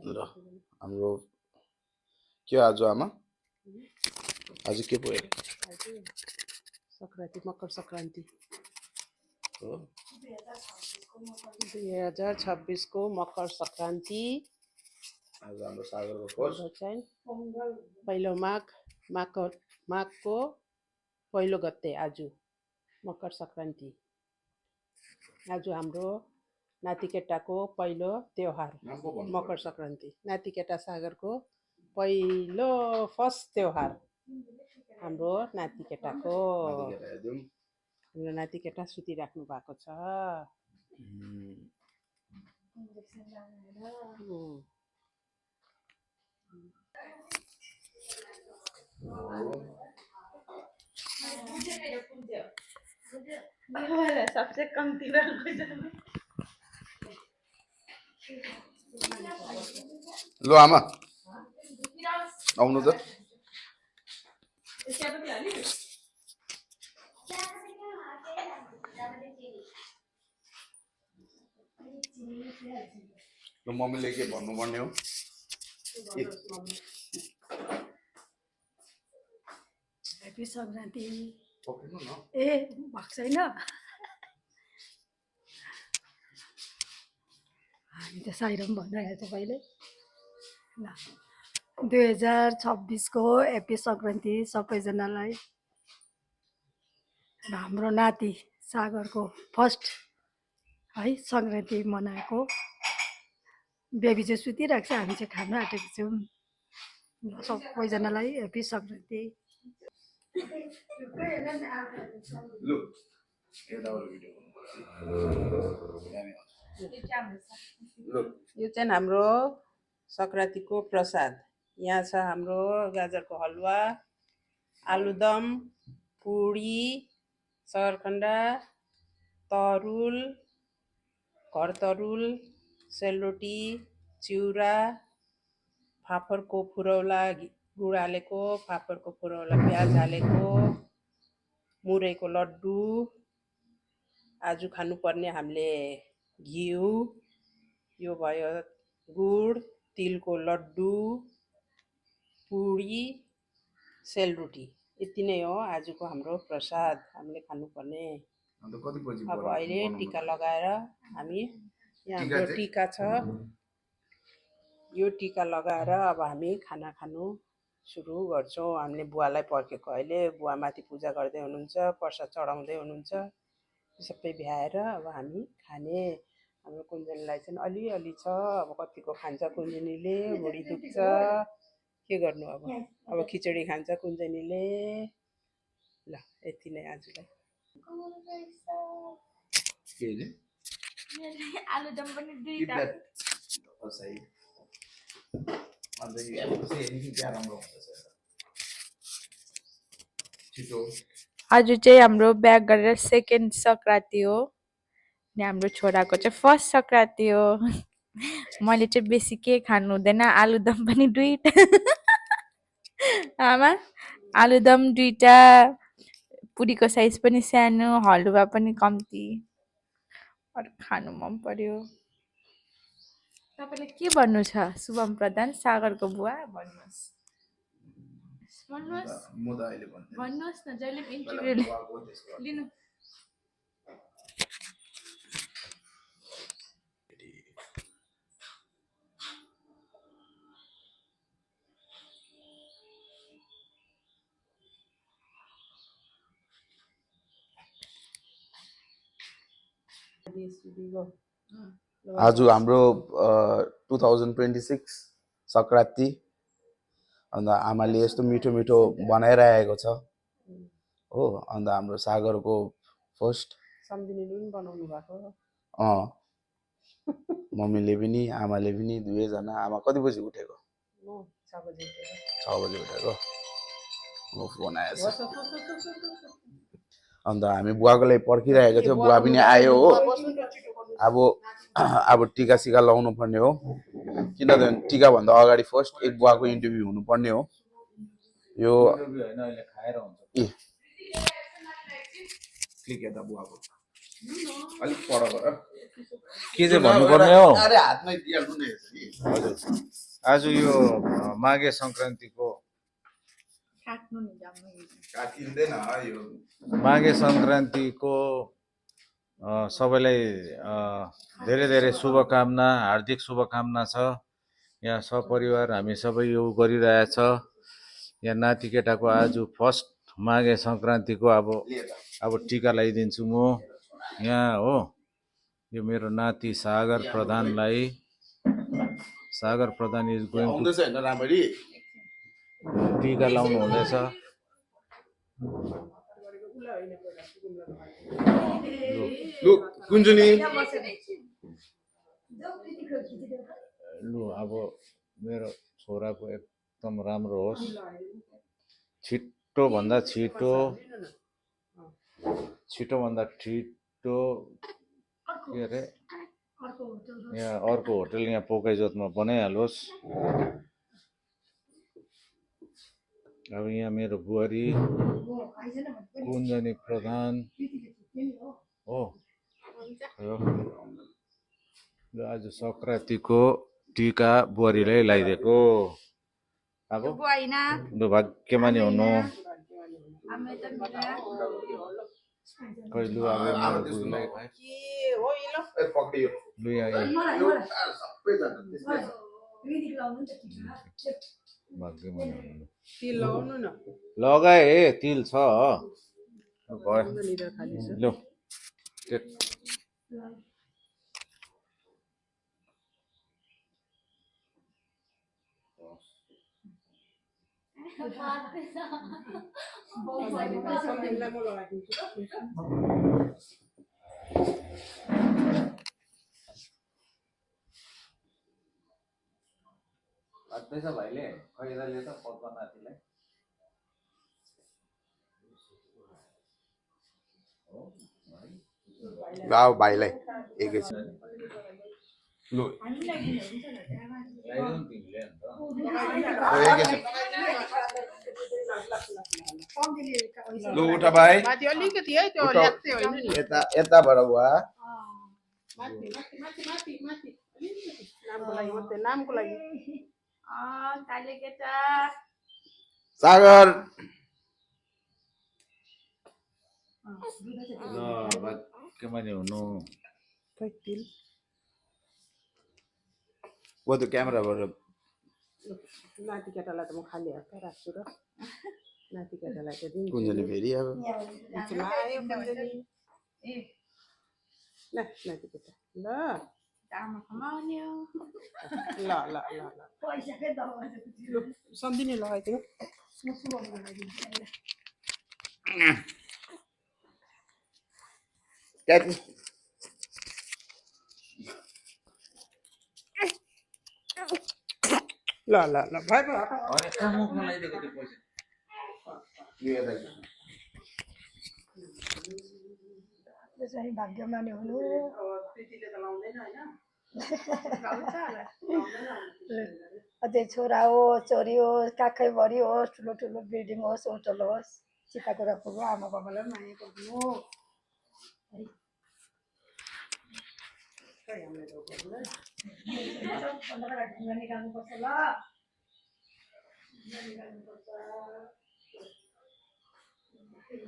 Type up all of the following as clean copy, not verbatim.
ल हाम्रो के आज आमा आज के भयो संक्रान्ति मकर संक्रान्ति हो 2026 को मकर संक्रान्ति आज हाम्रो सागरको फर्स्ट चाहिँ पहिलो माघको पहिलो गते आज मकर संक्रान्ति आज हाम्रो नातिकेटाको पहिलो त्योहार मकर संक्रान्ति नातिकेटा सागरको पहिलो फर्स्ट त्योहार हाम्रो नातिकेटाको हाम्रो नातिकेटा सुतिराख्नु भएको छ सबसे कम्ती ल आमा आउनु त ल मम्मीले के भन्नुपर्ने हो ह्यापी संक्रान्ति पक्रिनु न ए भएको छैन हामी त साइरम भनिरहेको छ पहिले ल 2026 को ह्यापी संक्रान्ति सबैजनालाई हाम्रो नाति सागरको फर्स्ट है संक्रान्ति मनाएको बेबी चाहिँ सुतिरहेको छ हामी चाहिँ खानु आँटेको छौँ सबैजनालाई ह्यापी संक्रान्ति लु यताबाट भिडियो यो चाहिँ हाम्रो संक्रान्तिको प्रसाद यहाँ छ हाम्रो गाजरको हलुवा आलुदम पुडी सकरखण्डा तरुल घर तरुल सेलरोटी चिउरा फापरको फुरौला गुड हालेको फापरको फुरौला प्याज हालेको मुरैको लड्डु आज खानुपर्ने हामीले घिउ यो भयो गुड तिलको लड्डु पुडी सेलरोटी यति नै हो आजको हाम्रो प्रसाद हामीले खानुपर्ने अब अहिले टिका लगाएर हामी यहाँ हाम्रो टिका छ यो टिका लगाएर अब हामी खाना खानु सुरु गर्छौँ हामीले बुवालाई पर्खेको अहिले बुवा माथि पूजा गर्दै हुनुहुन्छ प्रसाद चढाउँदै हुनुहुन्छ सबै भ्याएर अब हामी खाने हाम्रो कुञ्जनीलाई चाहिँ अलिअलि छ अब कतिको खान्छ कुञ्जनीले भुँडी दुख्छ के गर्नु अब खिचडी खान्छ कुञ्जनीले ल यति नै आजलाई आलुदम पनि दुईटा आज चाहिँ हाम्रो ब्याक गरेर सेकेन्ड संक्रान्ति हो अनि हाम्रो छोराको चाहिँ फर्स्ट संक्रान्ति हो मैले चाहिँ बेसी के खानु हुँदैन आलुदम पनि दुईटा आमा आलुदम दुईटा पुरीको साइज पनि सानो हलुवा पनि कम्ती अरू खानु मन पर्यो तपाईले के भन्नु छ शुभम प्रधान सागरको बुवा भन्नुहोस् भन्नुहोस् न जहिले पनि इन्टरभ्यु लिनु आज हाम्रो 2026 संक्रान्ति अन्त आमाले यस्तो मिठो मिठो बनाइरहेको छ हो अन्त हाम्रो सागरको फर्स्ट सम्धिनीले पनि बनाउनु भएको मम्मीले पनि आमाले पनि दुवैजना आमा कति बजी उठेको 6 बजे उठेको म फोन आएछ अन्त हामी बुवाको लागि पर्खिरहेको थियो बुवा पनि आयो हो अब टिका सिका लाउनु पर्ने हो किनभने टिका भन्दा अगाडि फर्स्ट एक बुवाको इन्टरभ्यु हुनुपर्ने हो यो क्लिक यता बुवाको अलिक पर गर के चाहिँ भन्नुपर्ने हो अरे हातमै दिइहाल्नु नि यसरी हजुर आज यो माघे सङ्क्रान्तिको काटिँदैन यो माघे सङ्क्रान्तिको सबैलाई धेरै धेरै शुभकामना हार्दिक शुभकामना छ। यहाँ सपरिवार हामी सबै यो गरिरहेछ। यहाँ नाति केटाको आज फर्स्ट माघे सङ्क्रान्तिको अब टिका लगाइदिन्छु म यहाँ हो। यो मेरो नाति सागर प्रधानलाई सागर प्रधान इज गोइङ टु टिका लाउनु हुँदैछ। लु अब मेरो छोराको एकदम राम्रो होस् छिटो भन्दा छिटो छिटोभन्दा छिटो के अरे यहाँ अर्को होटल यहाँ पोखैजोतमा बनाइहालोस्। अब यहाँ मेरो बुहारी कुञ्जनी प्रधान हो ल आज सङ्क्रान्तिको टिका बुहारीलाई लगाइदिएको। अब लु भाग्यमानी हुनु कहिले अब बुढीलाई लु यहाँ भाग्यमानी हुनु लगाए तिल छ भयो लु लाग्दैछ भाइले खैराले त पत्ता नातिलाई गाउँ भाइलाई एकैछिन लु लु उठ भाइ यता यताबाट बुवा सागर ल भाग्यमानी हुनु वो त क्यामेराबाट नाति केटालाई त म खाली हातमा राख्छु र नाति केटालाई त दिन्छु कुञ्जनी फेरि अब नाति केटा ल ल ल ल ल सम्धिनी लगाइदिनु ल ल ल भाइ चाहिँ भाग्यमानी हुनु अझै छोरा होस् छोरी होस् काखैभरि होस् ठुलो ठुलो बिल्डिङ होस् होटल होस् सीता कुरा पुग्यो आमा बाबालाई पनि माया गरिदिनु निकाल्नुपर्छ ल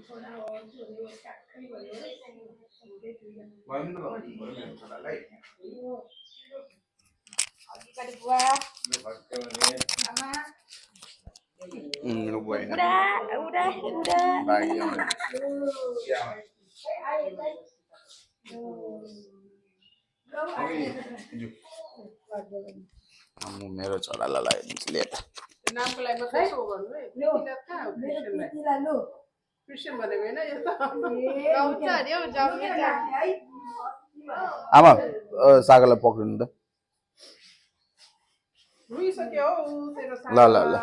छोरा होस् छोरी होस् काखैभरि मेरो छोरालाई लगाइदिन्छु ले त नामको लागि मात्रै सो गर्नु है क्रिस्चियन भनेको होइन यो त गाउँछ अरे हौ जाउने आमा सागरलाई पक्रिनु त रुइसक्यो हौ तेरो ल ल ल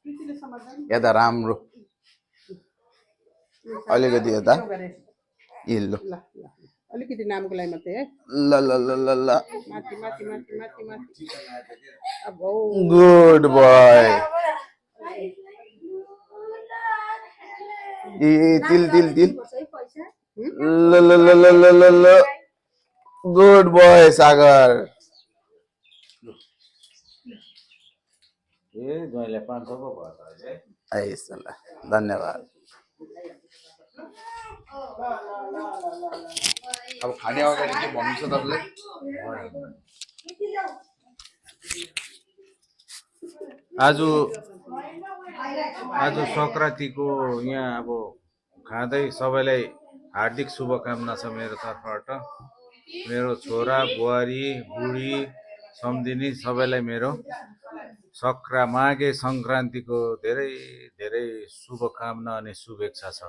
प्रीतिले समाधान यता राम्रो अलिकति यता ल ल ल अलिकति नामको लागि मात्रै है ल ल ल ल ल माथि माथि माथि माथि माथि अब गुड बोय ए तिल तिल तिल ल ल ल ल ल ल ल गुड बोय सागर। ए ज्वाइँलाई 500 पो भयो त अहिले। आइसला धन्यवाद। अब खाने अगाडि के भन्नु छ तपाईँले? आज सङ्क्रान्तिको यहाँ अब खाँदै सबैलाई हार्दिक शुभकामना छ मेरो तर्फबाट। मेरो छोरा बुहारी बुढी सम्धिनी सबैलाई मेरो माघे सङ्क्रान्तिको धेरै धेरै शुभकामना अनि शुभेच्छा छ।